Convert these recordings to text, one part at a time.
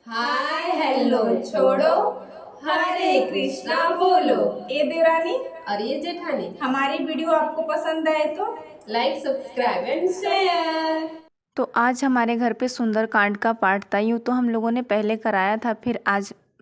Hi hello छोड़ो, हरे कृष्णा बोलो। ए देवरानी और ये जेठानी, हमारी वीडियो आपको पसंद आए तो लाइक सब्सक्राइब एंड शेयर। तो आज हमारे घर पे सुंदरकांड का पाठ था। यूँ तो हम लोगों ने पहले कराया था,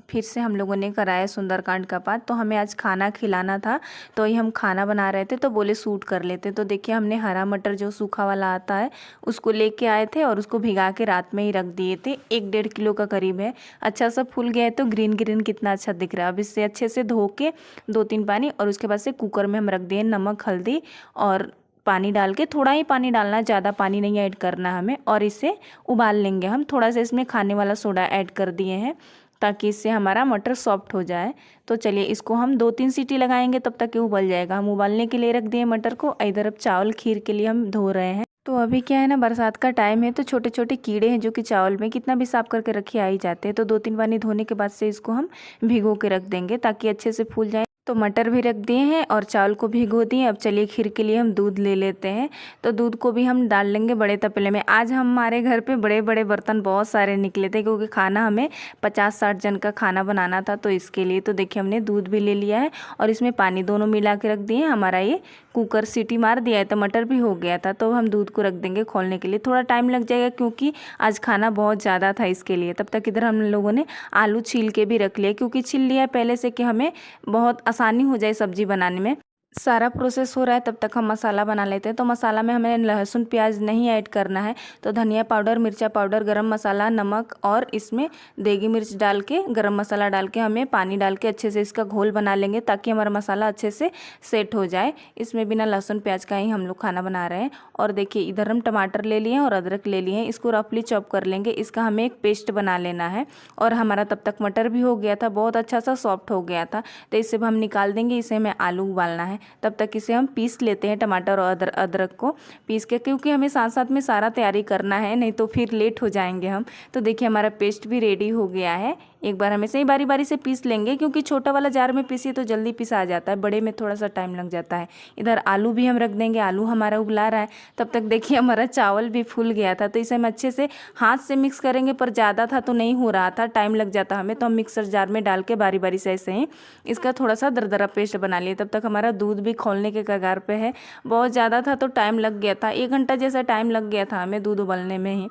फिर से हम लोगों ने कराया सुंदरकांड का पाठ। तो हमें आज खाना खिलाना था, तो ये हम खाना बना रहे थे तो बोले शूट कर लेते। तो देखिए हमने हरा मटर जो सूखा वाला आता है उसको लेके आए थे और उसको भिगा के रात में ही रख दिए थे। 1-1.5 किलो का करीब है। अच्छा सा फूल गया है तो ग्रीन ग्रीन कितना अच्छा दिख रहा है। अब इससे अच्छे से धो के 2-3 पानी और उसके बाद से कुकर में हम रख दिए नमक हल्दी और पानी डाल के। थोड़ा ही पानी डालना है, ज़्यादा पानी नहीं ऐड करना हमें। और इसे उबाल लेंगे हम। थोड़ा सा इसमें खाने वाला सोडा ऐड कर दिए हैं ताकि इससे हमारा मटर सॉफ्ट हो जाए। तो चलिए इसको हम 2-3 सीटी लगाएंगे, तब तक ये उबल जाएगा। हम उबालने के लिए रख दिए मटर को। इधर अब चावल खीर के लिए हम धो रहे हैं। तो अभी क्या है ना, बरसात का टाइम है तो छोटे छोटे कीड़े हैं जो कि चावल में कितना भी साफ करके रखे आ ही जाते हैं। तो 2-3 पानी धोने के बाद से इसको हम भिगो के रख देंगे ताकि अच्छे से फूल जाए। तो मटर भी रख दिए हैं और चावल को भिगो दिए। अब चलिए खीर के लिए हम दूध ले लेते हैं। तो दूध को भी हम डाल लेंगे बड़े तपेले में। आज हमारे घर पे बड़े बड़े बर्तन बहुत सारे निकले थे क्योंकि खाना हमें 50-60 जन का खाना बनाना था। तो इसके लिए तो देखिए हमने दूध भी ले लिया है और इसमें पानी दोनों मिला के रख दिए। हमारा ये कुकर सीटी मार दिया है तो मटर भी हो गया था। तो हम दूध को रख देंगे खोलने के लिए। थोड़ा टाइम लग जाएगा क्योंकि आज खाना बहुत ज़्यादा था इसके लिए। तब तक इधर हम लोगों ने आलू छील के भी रख लिया क्योंकि छील लिया है पहले से कि हमें बहुत आसानी हो जाए सब्जी बनाने में। सारा प्रोसेस हो रहा है तब तक हम मसाला बना लेते हैं। तो मसाला में हमें लहसुन प्याज नहीं ऐड करना है। तो धनिया पाउडर, मिर्चा पाउडर, गरम मसाला, नमक और इसमें देगी मिर्च डाल के, गरम मसाला डाल के हमें पानी डाल के अच्छे से इसका घोल बना लेंगे ताकि हमारा मसाला अच्छे से सेट हो जाए। इसमें बिना लहसुन प्याज का ही हम लोग खाना बना रहे हैं। और देखिए इधर हम टमाटर ले लिए हैं और अदरक ले लिए हैं। इसको रफली चॉप कर लेंगे। इसका हमें एक पेस्ट बना लेना है। और हमारा तब तक मटर भी हो गया था, बहुत अच्छा सा सॉफ्ट हो गया था। तो इसे हम निकाल देंगे। इसे हमें आलू उबालना है, तब तक इसे हम पीस लेते हैं। टमाटर और अदरक को पीस के, क्योंकि हमें साथ साथ में सारा तैयारी करना है, नहीं तो फिर लेट हो जाएंगे हम। तो देखिए हमारा पेस्ट भी रेडी हो गया है। एक बार हमें सही बारी बारी से पीस लेंगे क्योंकि छोटा वाला जार में पीसिए तो जल्दी पिसा जाता है, बड़े में थोड़ा सा टाइम लग जाता है। इधर आलू भी हम रख देंगे। आलू हमारा उबला रहा है, तब तक देखिए हमारा चावल भी फूल गया था। तो इसे हम अच्छे से हाथ से मिक्स करेंगे, पर ज़्यादा था तो नहीं हो रहा था, टाइम लग जाता हमें। तो हम मिक्सर जार में डाल के बारी बारी से ऐसे ही इसका थोड़ा सा दरदरा पेस्ट बना लिए। तब तक हमारा दूध भी खोलने के कगार पे है। बहुत ज़्यादा था तो टाइम लग गया था, 1 घंटा जैसा टाइम लग गया था हमें दूध उबलने में ही।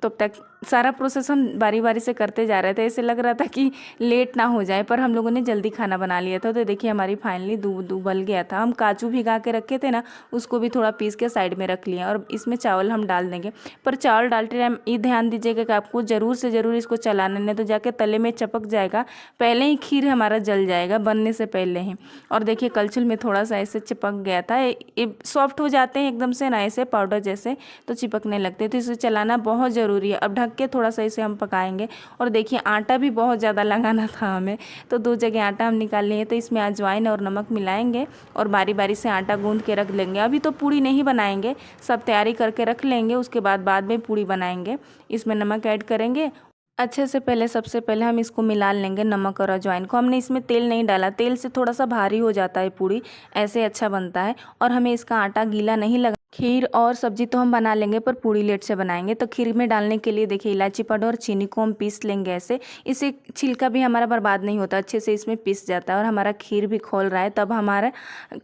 तब तक सारा प्रोसेस हम बारी बारी से करते जा रहे थे। ऐसे लग रहा था कि लेट ना हो जाए, पर हम लोगों ने जल्दी खाना बना लिया था। तो देखिए हमारी फाइनली दूध उबल गया था। हम काजू भिगा के रखे थे ना, उसको भी थोड़ा पीस के साइड में रख लिया और इसमें चावल हम डाल देंगे। पर चावल डालते टाइम ये ध्यान दीजिएगा कि आपको ज़रूर से ज़रूर इसको चलाना, नहीं तो जाके तले में चपक जाएगा। पहले ही खीर हमारा जल जाएगा बनने से पहले ही। और देखिए कलछुल में थोड़ा सा ऐसे चिपक गया था। ये सॉफ्ट हो जाते हैं एकदम से ना, ऐसे पाउडर जैसे, तो चिपकने लगते। तो इसे चलाना बहुत ज़रूरी है। अब ढक के थोड़ा सा इसे हम पकाएंगे। और देखिए आटा भी बहुत ज़्यादा लगाना था हमें, तो 2 जगह आटा हम निकाल लिए। तो इसमें अजवाइन और नमक मिलाएंगे और बारी बारी से आटा गूंद के रख लेंगे। अभी तो पूड़ी नहीं बनाएंगे, सब तैयारी करके रख लेंगे, उसके बाद में पूड़ी बनाएंगे। इसमें नमक ऐड करेंगे अच्छे से। सबसे पहले हम इसको मिला लेंगे नमक और अजवाइन को। हमने इसमें तेल नहीं डाला, तेल से थोड़ा सा भारी हो जाता है पूड़ी, ऐसे अच्छा बनता है। और हमें इसका आटा गीला नहीं लगा। खीर और सब्जी तो हम बना लेंगे, पर पूड़ी लेट से बनाएंगे। तो खीर में डालने के लिए देखिए इलायची पाउडर और चीनी को हम पीस लेंगे ऐसे। इससे छिलका भी हमारा बर्बाद नहीं होता, अच्छे से इसमें पीस जाता है। और हमारा खीर भी खोल रहा है, तब हमारा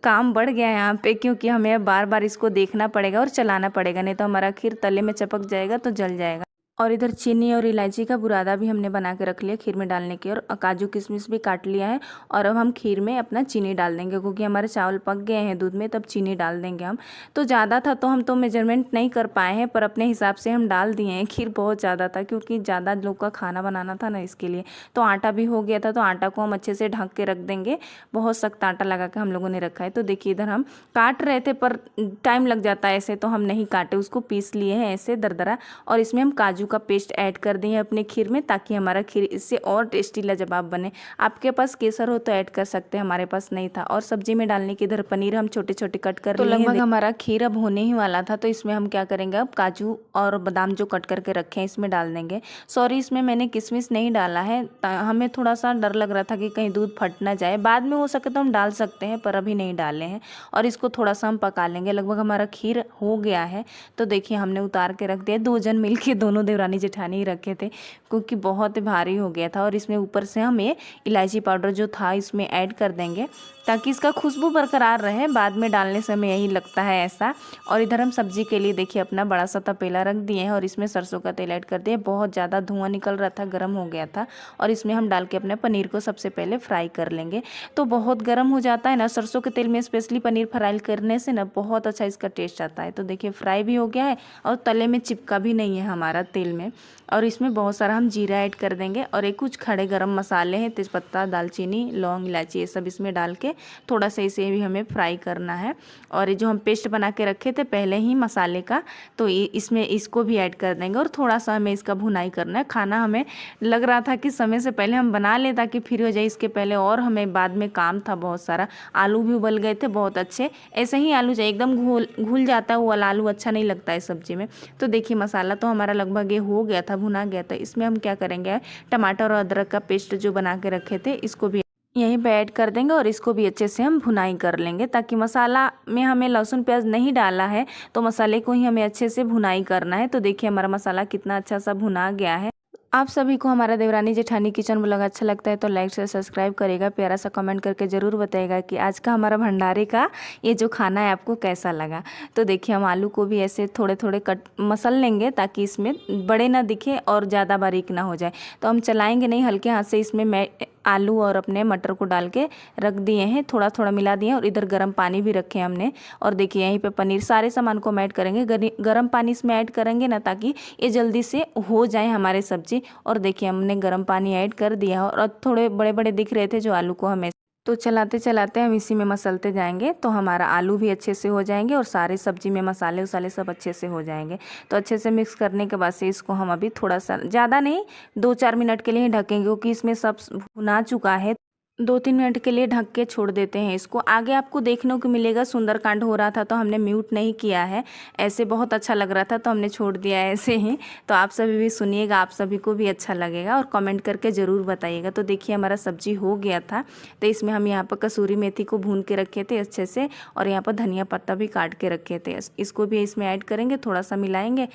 काम बढ़ गया है यहाँ पे, क्योंकि हमें बार बार इसको देखना पड़ेगा और चलाना पड़ेगा, नहीं तो हमारा खीर तले में चपक जाएगा तो जल जाएगा। और इधर चीनी और इलायची का बुरादा भी हमने बना के रख लिया खीर में डालने की, और काजू किशमिश भी काट लिया है। और अब हम खीर में अपना चीनी डाल देंगे, क्योंकि हमारे चावल पक गए हैं दूध में, तब चीनी डाल देंगे हम। तो ज़्यादा था तो हम तो मेजरमेंट नहीं कर पाए हैं, पर अपने हिसाब से हम डाल दिए हैं। खीर बहुत ज़्यादा था क्योंकि ज़्यादा लोग का खाना बनाना था ना, इसके लिए। तो आटा भी हो गया था, तो आटा को हम अच्छे से ढक के रख देंगे। बहुत सख्त आटा लगा के हम लोगों ने रखा है। तो देखिए इधर हम काट रहे थे, पर टाइम लग जाता है ऐसे, तो हम नहीं काटे, उसको पीस लिए हैं ऐसे दरदरा। और इसमें हम काजू का पेस्ट ऐड कर दें अपने खीर में, ताकि हमारा खीर इससे और टेस्टी लाजवाब बने। आपके पास केसर हो तो ऐड कर सकते हैं, हमारे पास नहीं था। और सब्जी में डालने के इधर पनीर हम छोटे छोटे कट कर लिए हैं। लगभग हमारा खीर अब होने ही वाला था। तो इसमें हम क्या करेंगे, अब काजू और बादाम जो कट करके रखे हैं इसमें डाल देंगे। सॉरी, इसमें मैंने किशमिश नहीं डाला है, हमें थोड़ा सा डर लग रहा था कि कहीं दूध फट ना जाए। बाद में हो सके तो हम डाल सकते हैं, पर अभी नहीं डाले हैं। और इसको थोड़ा सा हम पका लेंगे। लगभग हमारा खीर हो गया है। तो देखिए हमने उतार के रख दिया। 2 जन मिल के दोनों देवरानी जेठानी ही रखे थे क्योंकि बहुत भारी हो गया था। और इसमें ऊपर से हम ये इलायची पाउडर जो था इसमें ऐड कर देंगे ताकि इसका खुशबू बरकरार रहे, बाद में डालने से हमें यही लगता है ऐसा। और इधर हम सब्जी के लिए देखिए अपना बड़ा सा तपेला रख दिए हैं और इसमें सरसों का तेल ऐड कर दिए। बहुत ज़्यादा धुआं निकल रहा था, गर्म हो गया था। और इसमें हम डाल के अपने पनीर को सबसे पहले फ्राई कर लेंगे। तो बहुत गर्म हो जाता है ना, सरसों के तेल में स्पेशली पनीर फ्राई करने से ना बहुत अच्छा इसका टेस्ट आता है। तो देखिए फ्राई भी हो गया है और तले में चिपका भी नहीं है हमारा तेल में। और इसमें बहुत सारा हम जीरा ऐड कर देंगे और एक कुछ खड़े गरम मसाले हैं, तेज़पत्ता, दालचीनी, लौंग, इलायची, ये सब इसमें डाल के थोड़ा सा इसे भी हमें फ्राई करना है। और ये जो हम पेस्ट बना के रखे थे पहले ही मसाले का, तो इसमें इसको भी ऐड कर देंगे और थोड़ा सा हमें इसका भुनाई करना है। खाना हमें लग रहा था कि समय से पहले हम बना लें ताकि फिर हो जाए इसके पहले, और हमें बाद में काम था बहुत सारा। आलू भी उबल गए थे बहुत अच्छे, ऐसे ही आलू चाहिए, एकदम घुल जाता है वो वाला आलू, अच्छा नहीं लगता है सब्जी में। तो देखिए मसाला तो हमारा लगभग ये हो गया था, भुना गया था। इसमें हम क्या करेंगे, टमाटर और अदरक का पेस्ट जो बना के रखे थे इसको भी यहीं पे ऐड कर देंगे और इसको भी अच्छे से हम भुनाई कर लेंगे, ताकि मसाला में हमें लहसुन प्याज नहीं डाला है तो मसाले को ही हमें अच्छे से भुनाई करना है। तो देखिए हमारा मसाला कितना अच्छा सा भुना गया है। आप सभी को हमारा देवरानी जेठानी किचन ब्लॉग अच्छा लगता है तो लाइक से सब्सक्राइब करेगा, प्यारा सा कमेंट करके ज़रूर बताइएगा कि आज का हमारा भंडारे का ये जो खाना है आपको कैसा लगा। तो देखिए हम आलू को भी ऐसे थोड़े थोड़े मसल लेंगे ताकि इसमें बड़े ना दिखे और ज़्यादा बारीक ना हो जाए। तो हम चलाएंगे नहीं, हल्के हाथ से इसमें आलू और अपने मटर को डाल के रख दिए हैं, थोड़ा थोड़ा मिला दिए हैं। और इधर गर्म पानी भी रखे हमने। और देखिए यहीं पे पनीर, सारे सामान को हम ऐड करेंगे, गर्म पानी इसमें ऐड करेंगे ना ताकि ये जल्दी से हो जाए हमारे सब्जी। और देखिए हमने गर्म पानी ऐड कर दिया और थोड़े बड़े बड़े दिख रहे थे जो आलू को हमें, तो चलाते चलाते हम इसी में मसलते जाएंगे तो हमारा आलू भी अच्छे से हो जाएंगे और सारे सब्जी में मसाले उसाले सब अच्छे से हो जाएंगे। तो अच्छे से मिक्स करने के बाद से इसको हम अभी थोड़ा सा, ज़्यादा नहीं, 2-4 मिनट के लिए ही ढकेंगे क्योंकि इसमें सब भुना चुका है। 2-3 मिनट के लिए ढक के छोड़ देते हैं इसको। आगे आपको देखने को मिलेगा सुंदरकांड हो रहा था तो हमने म्यूट नहीं किया है, ऐसे बहुत अच्छा लग रहा था तो हमने छोड़ दिया है ऐसे ही। तो आप सभी भी सुनिएगा, आप सभी को भी अच्छा लगेगा और कमेंट करके ज़रूर बताइएगा। तो देखिए हमारा सब्जी हो गया था। तो इसमें हम यहाँ पर कसूरी मेथी को भून के रखे थे अच्छे से और यहाँ पर धनिया पत्ता भी काट के रखे थे, इसको भी इसमें ऐड करेंगे, थोड़ा सा मिलाएंगे।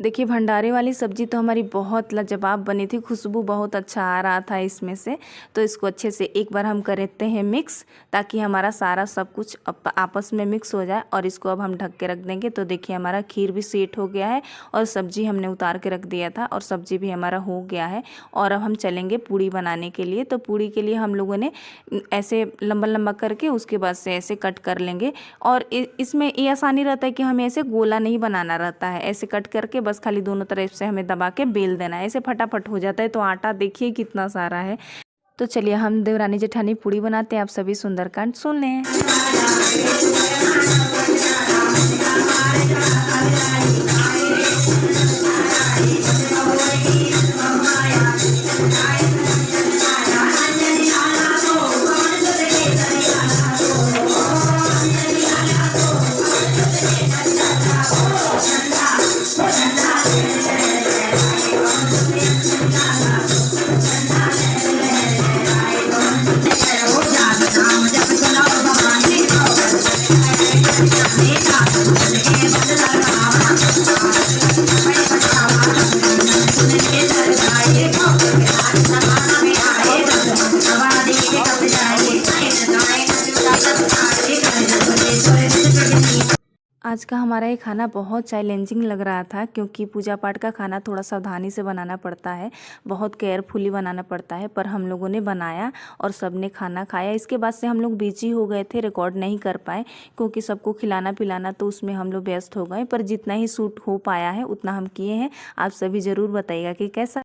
देखिए भंडारे वाली सब्जी तो हमारी बहुत लाजवाब बनी थी, खुशबू बहुत अच्छा आ रहा था इसमें से। तो इसको अच्छे से एक बार हम करते हैं मिक्स ताकि हमारा सारा सब कुछ आपस में मिक्स हो जाए। और इसको अब हम ढक के रख देंगे। तो देखिए हमारा खीर भी सेट हो गया है और सब्जी हमने उतार के रख दिया था और सब्जी भी हमारा हो गया है। और अब हम चलेंगे पूड़ी बनाने के लिए। तो पूड़ी के लिए हम लोगों ने ऐसे लंबा लंबा करके उसके बाद से ऐसे कट कर लेंगे। और इसमें ये आसानी रहता है कि हमें ऐसे गोला नहीं बनाना रहता है, ऐसे कट करके बस खाली दोनों तरफ से हमें दबा के बेल देना है, ऐसे फटाफट हो जाता है। तो आटा देखिए कितना सारा है। तो चलिए हम देवरानी जेठानी पूड़ी बनाते हैं, आप सभी सुंदरकांड सुन लें। आज का हमारा ये खाना बहुत चैलेंजिंग लग रहा था क्योंकि पूजा पाठ का खाना थोड़ा सावधानी से बनाना पड़ता है, बहुत केयरफुली बनाना पड़ता है। पर हम लोगों ने बनाया और सबने खाना खाया। इसके बाद से हम लोग बिजी हो गए थे, रिकॉर्ड नहीं कर पाए क्योंकि सबको खिलाना पिलाना तो उसमें हम लोग व्यस्त हो गए। पर जितना ही शूट हो पाया है उतना हम किए हैं। आप सभी ज़रूर बताइएगा कि कैसा